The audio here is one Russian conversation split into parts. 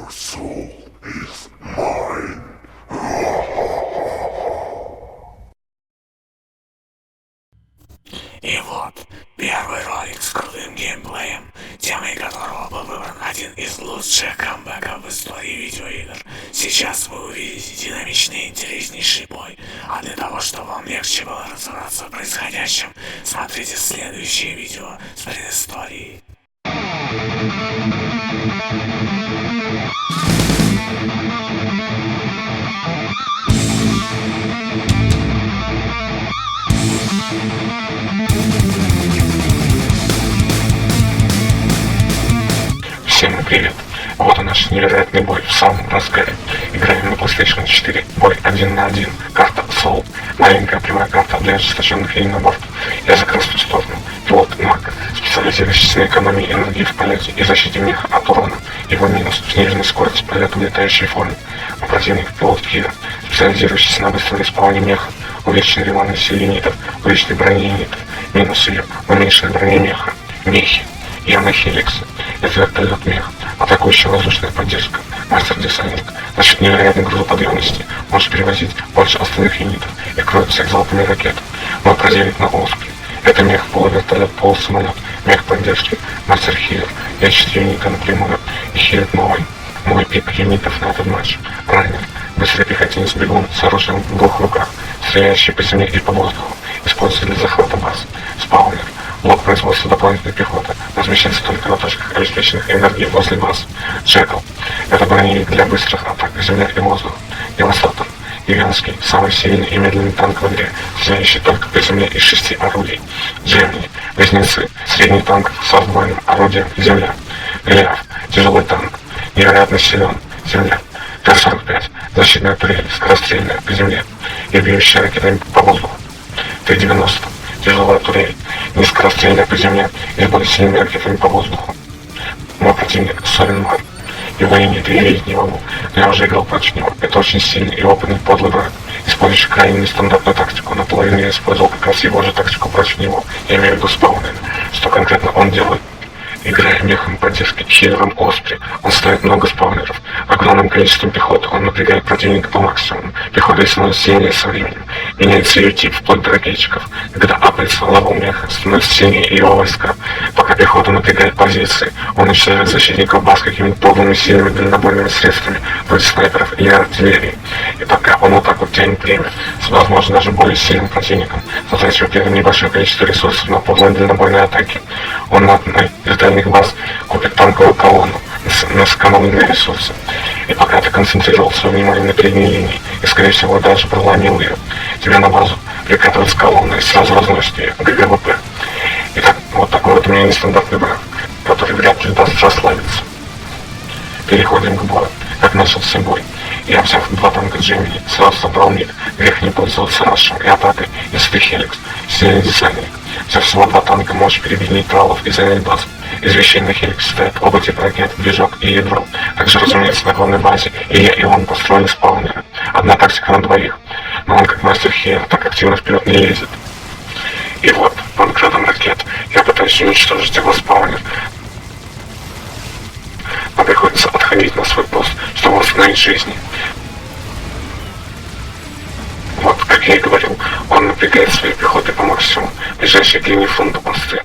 soul is mine. И вот, первый ролик с крутым геймплеем, темой которого был выбран один из лучших камбэков в истории видеоигр. Сейчас вы увидите динамичный и интереснейший бой, а для того, чтобы вам легче было разобраться в происходящем, смотрите следующее видео с предысторией. Всем привет! Вот и наш невероятный бой в самом разгаре. Играем на PlayStation 4, бой 1 на 1, карта Soul, маленькая прямая карта для ожесточенных единоборств. Я за красную сторону, пилот Мак, специализирующийся на экономии энергии в полете и защите меха от урона. Его минус — сниженная скорость полета в летающей форме. У противника пилот Киллер, специализирующийся на быстром респауне меха, увеличенной ремонтной силе юнитов, увеличенной броне юнитов. Минус ее — уменьшенной броне меха. Мехи. Я на Хеликсе. Это вертолет мех. Атакующая воздушная поддержка. Мастер-десантник. За счет невероятной грузоподъемности может перевозить больше остальных юнитов и кроет всех залпами ракет. Мой противник на Оспре. Это мех полувертолет, полусамолет. Мех поддержки. Мастер-хилер. Лечит юнита напрямую и хилит мой пик юнитов на этот матч. Раннер. Быстрый пехотинец бегун с оружием в двух руках, стреляющий по земле и по воздуху. Используется для захвата баз. Спаунер. Блок производства дополнительной пехоты размещается только на точках, обеспеченных энергией возле баз. Джекл. Это броневик для быстрых атак земля и воздух. Девастатор. Гигантский, самый сильный и медленный танк в игре, стреляющий только по земле из 6 орудий. Джемни. Близнецы. Средний танк со сдвоенным орудием земля. Голиаф. Тяжелый танк. Невероятно силен. Земля. Т-45. Защитная турель, скорострельная по земле и бьющая ракетами по воздуху. Т-90. Тяжелая турель, низкорастрельная по земле и с более сильными ракетами по воздуху. Мой противник — Соленман. Его я не переверить не могу, но я уже играл против него. Это очень сильный и опытный подлый враг, использующий крайне нестандартную тактику. Наполовину я использовал как раз его же тактику против него. Я имею в виду спаунер. Что конкретно он делает? Играя мехом поддержки хилером Оспри, он ставит много спаунеров. Огромным количеством пехоты он напрягает противника по максимуму. Пехота становится сильнее со временем. Меняется ее тип вплоть до ракетчиков. Когда апается лаву меха, становится сильнее его войска. Пока пехота напрягает позиции, он уничтожает защитников баз какими-то подлыми сильными дальнобойными средствами, вроде снайперов или артиллерии. И пока он вот так вот тянет время, с возможно даже более сильным противником, затрачивая при этом небольшое количество ресурсов на подлые дальнобойные атаки, он на дальних баз купит танковую колонну на сэкономленные ресурсы. И пока ты концентрировал свое внимание на передней линии и, скорее всего, даже проломил ее, тебя на базу прикатывают с колонной и сразу разносит ее ГГВП. Итак, вот такой вот у меня нестандартный враг, который вряд ли даст расслабиться. Переходим к бою. Как начался бой. Я, взяв 2 танка Джемини, сразу собрал мид. Грех не пользоваться рашем и атакой, если ты Хеликс, сильный десантник. Взяв всего 2 танка, можешь перебить нейтралов и занять базу. Из вещей на Хеликс стоят оба типа ракет, движок и ядро. Также, разумеется, на главной базе и я, и он построили спаунеры. Одна тактика на двоих. Но он, как мастер хилер, так активно вперед не лезет. И вот, под градом ракет, я пытаюсь уничтожить его спаунер. Но приходится отходить на свой пост, чтобы восстановить жизни. Вот, как я и говорил, он напрягает свои пехоты по максимуму, ближайшие к линии фронта посты.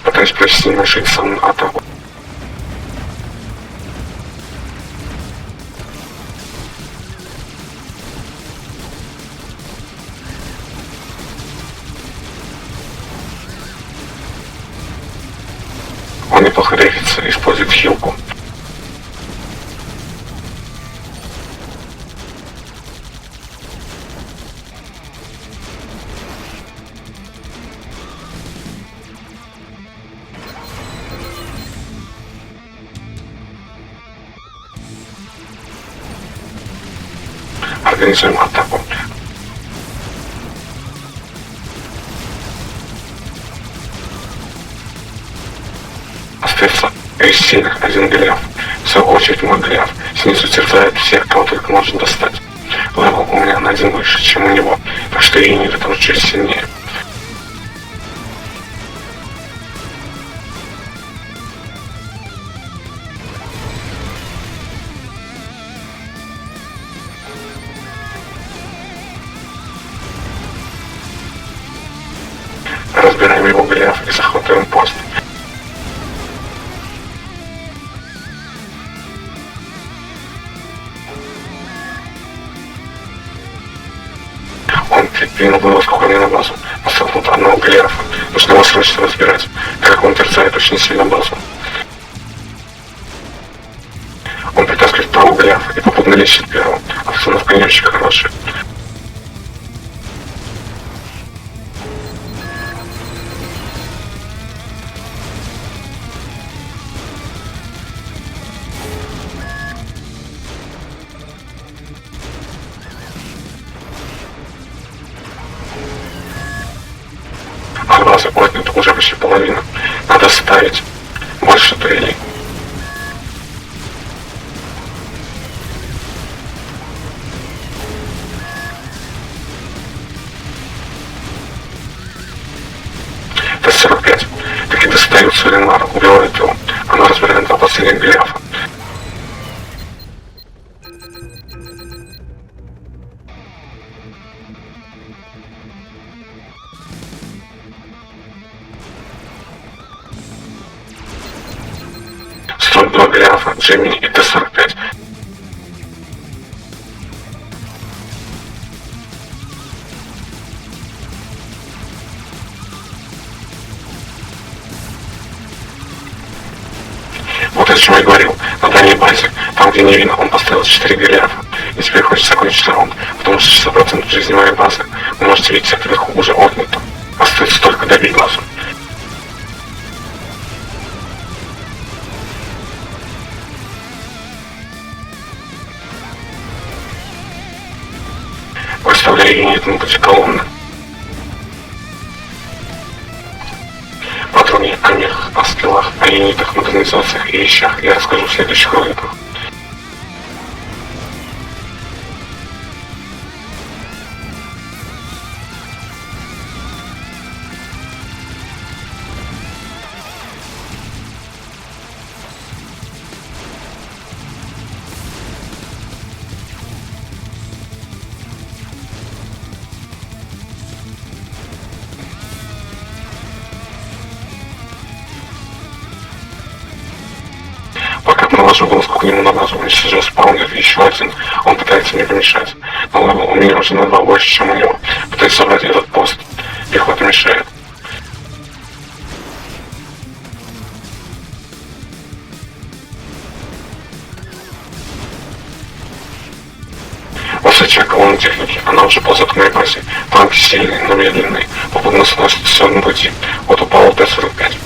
Пытаюсь провести небольшую самую атаку. Он неплохо рефится, использует хилку. Организуем атаку. Остается из сильных один Голиаф. В свою очередь мой Голиаф снизу терзает всех, кого только может достать. Левел у меня на 1 выше, чем у него, так что и юниты там чуть сильнее. разбираем его Голиаф и захватываем пост. Он предпринял вылазку ко мне на базу, поставил тут одного Голиафа. Нужно его срочно разбирать, так как он терзает очень сильно базу. Он притаскивает второго Голиафа и попутно лечит первого. Обстановка не очень хорошая. А базы отнята уже почти половина. Надо ставить больше турелей. Т-45 таки достают Солинара, убивают его. Она разбирает два последних Голиафа. Строят два Голиафа, Джемини и Т-45. Вот о чем я говорил, на дальней базе, там где не видно, он поставил 4 Голиафа. И теперь хочет закончить раунд, потому что 60% жизни моей базы, вы можете видеть, это вверху уже отнято. Остается только добить базу. Выставляю юнит на пути колонны. Подробнее о них, о скиллах, о юнитах, модернизациях и вещах я расскажу в следующих роликах. Пока наложу вылазку к нему на базу, уничтожил спаунер еще один, он пытается мне помешать. Но левел у меня уже на 2 больше, чем у него. Пытается собрать этот пост. Пехота мешает. Высочая колонна техники, она уже ползет к моей базе. Танки сильные, но медленные. Попутно сносит все на пути. Вот упал Т-45.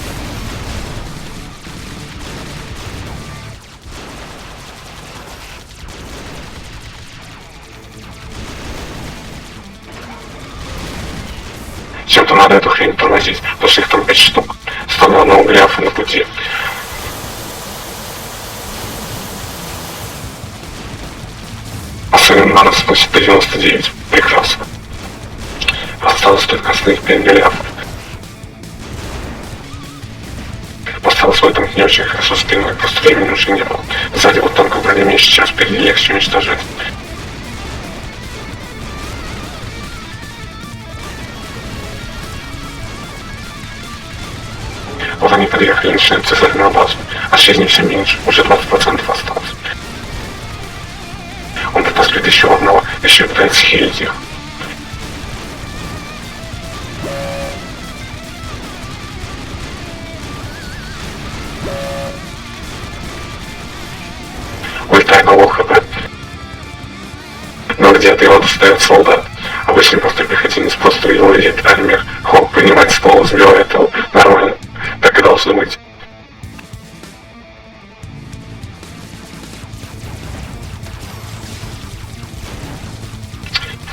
Чем-то надо эту хрень тормозить, потому что их там 5 штук. Ставлю одного Голиафа на пути. Особенно надо сносить до 99. Прекрасно. Осталось только остальных 5 Голиафов. Поставил свой танк не очень хорошо спиной, просто времени уже не было. Сзади вот танка вроде меньше, чем спереди легче уничтожать. Вот они подъехали и начинают цеплять на базу, а жизни все меньше, уже 20% осталось. Он притаскивает еще одного, еще и пытается хилить их. Ультай на лоу хп. Но где-то его достает солдат. Обычный простой пехотинец просто его видит армер. Хок поднимает ствол, сбивает его. Нормально. Так и должно быть.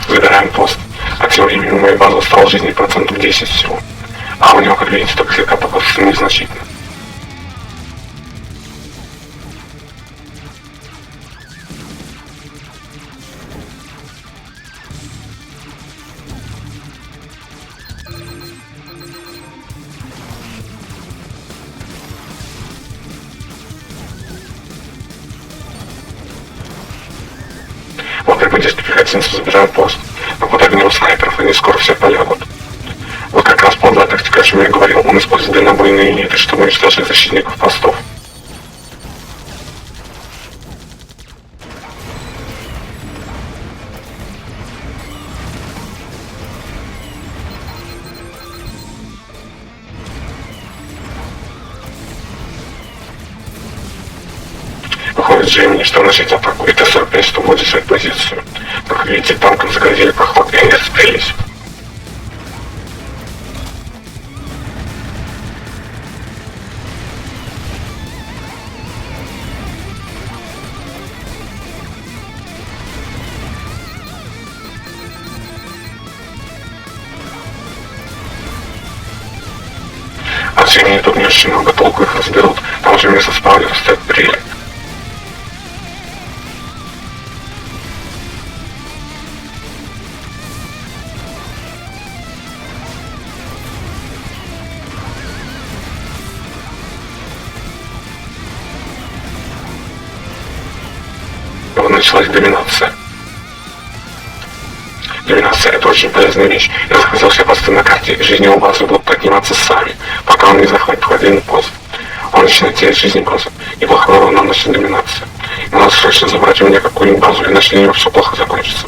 Выбираем пост. А тем временем у моей базы осталось жизни процентов 10 всего. А у него, как видите, только слегка попался незначительно. Вот как бы 10 пехотинцев забирают пост. Но под огнем снайперов они скоро все полягут. Вот как раз полная тактика о чем я говорил, он использует дальнобойные элиты, чтобы уничтожить защитников постов. Выходит Джейми, что начать атаку, и Т-45, что вводит свою позицию. Как видите, танкам загородили проход, и они расстрелились. От Джейми тут не очень много толку, их разберут. Там же вместо спаунера стоит прилив. Началась доминация. Доминация — это очень полезная вещь. Я захватил все посты на карте, и жизни у базы будут подниматься сами, пока он не захватит один пост. Он начинает терять жизни базы. Неплохой урон наносит доминация. И надо срочно забрать у меня какую-нибудь базу, иначе для него все плохо закончится.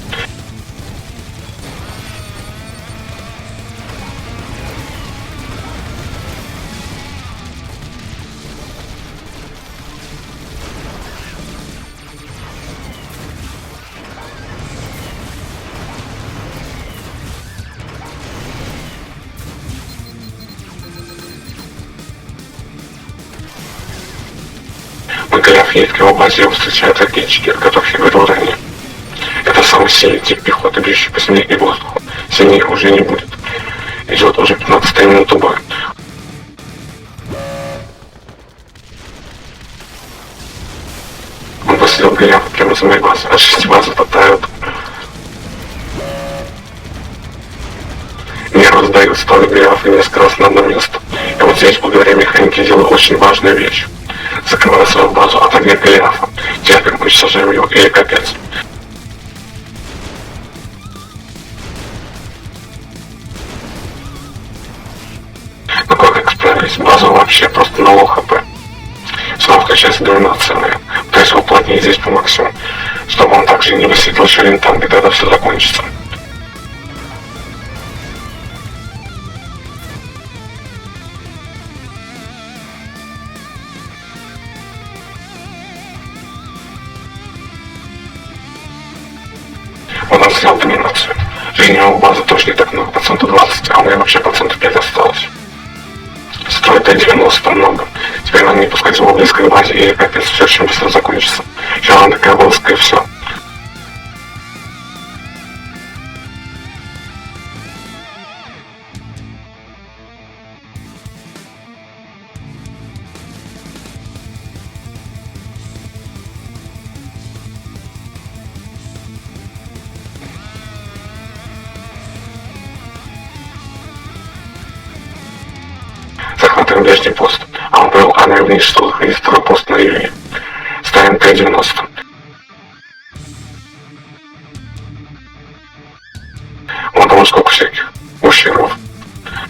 Голиаф едет к его базе, его встречают ракетчики, о которых я говорил ранее. Это самый сильный тип пехоты, бьющий по земле и воздуху. Сильнее уже не будет. Идет уже 15-я минута боя. Он посадил Голиафа прямо за моей базой, а 6 баз затопляют. Нервы сдают, ставлю Голиафа и несколько раз на одно место. И вот здесь, благодаря механике, делаю очень важную вещь. Закрываю свою базу от огня Голиафа. Терпим, уничтожаем его, или капец. Ну как справились? База вообще просто на лоу хп. Снова включается доминация моя. Пытаюсь его уплотнить здесь по максимуму, чтобы он также не высветил еще один танк, и тогда все закончится. Он снял доминацию. Жизни у базы тоже не так много, процентов 20, а у меня вообще процентов 5 осталось. Строит Т-90 много. Теперь надо не пускать его близко к базе, и капец, все очень быстро закончится. Еще она такая близкая, и все. Захватываем ближний пост, а он повел армию вниз, чтобы заходить второй пост на юге. Ставим Т-90. Вон там сколько всяких ущербов.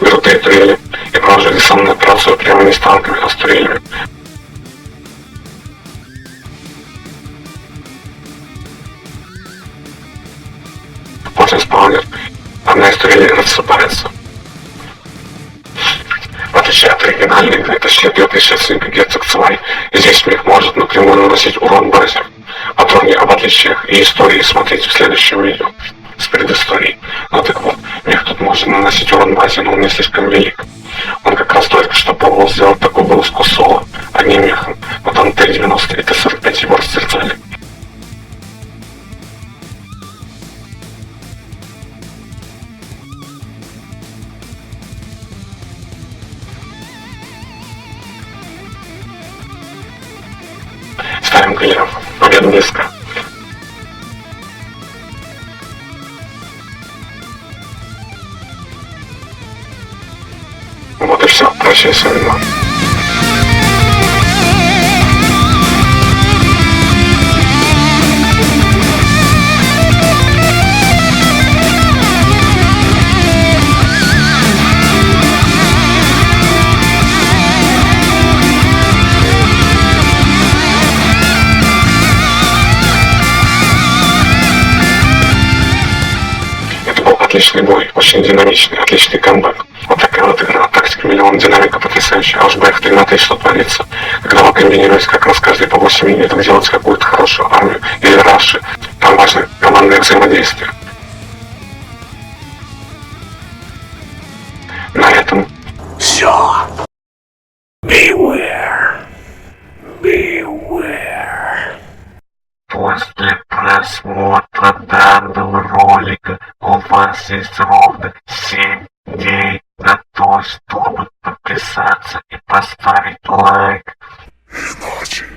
Берут Т-турели и продолжили десантную операцию прямо не с танками, а с турелями. После спаунер одна из турелей рассыпается. В отличие от оригинальной игры, точнее от ее предшественника Герцог Цвай, здесь мех может напрямую наносить урон базе. Подробнее об отличиях и истории смотрите в следующем видео с предысторией. Ну так вот, мех тут может наносить урон базе, но он не слишком велик. Он как раз только что пробовал сделать такую вылазку соло, одним мехом, но там Т-90 и Т-45 его растерзали. Ставим Голиафа. Победа близко. Вот и все. Прощайся, Вино. Отличный бой, очень динамичный, отличный камбэк. Вот такая вот игра, тактика, миллион, динамика потрясающая. А уж BF 3 что творится. Когда вы комбинируете как раз каждые по 8 минут делать какую-то хорошую армию или раши, там важно командное взаимодействие. На этом Все. Beware. Beware. после просмотра данного ролика у вас есть ровно 7 дней на то, чтобы подписаться и поставить лайк. Иначе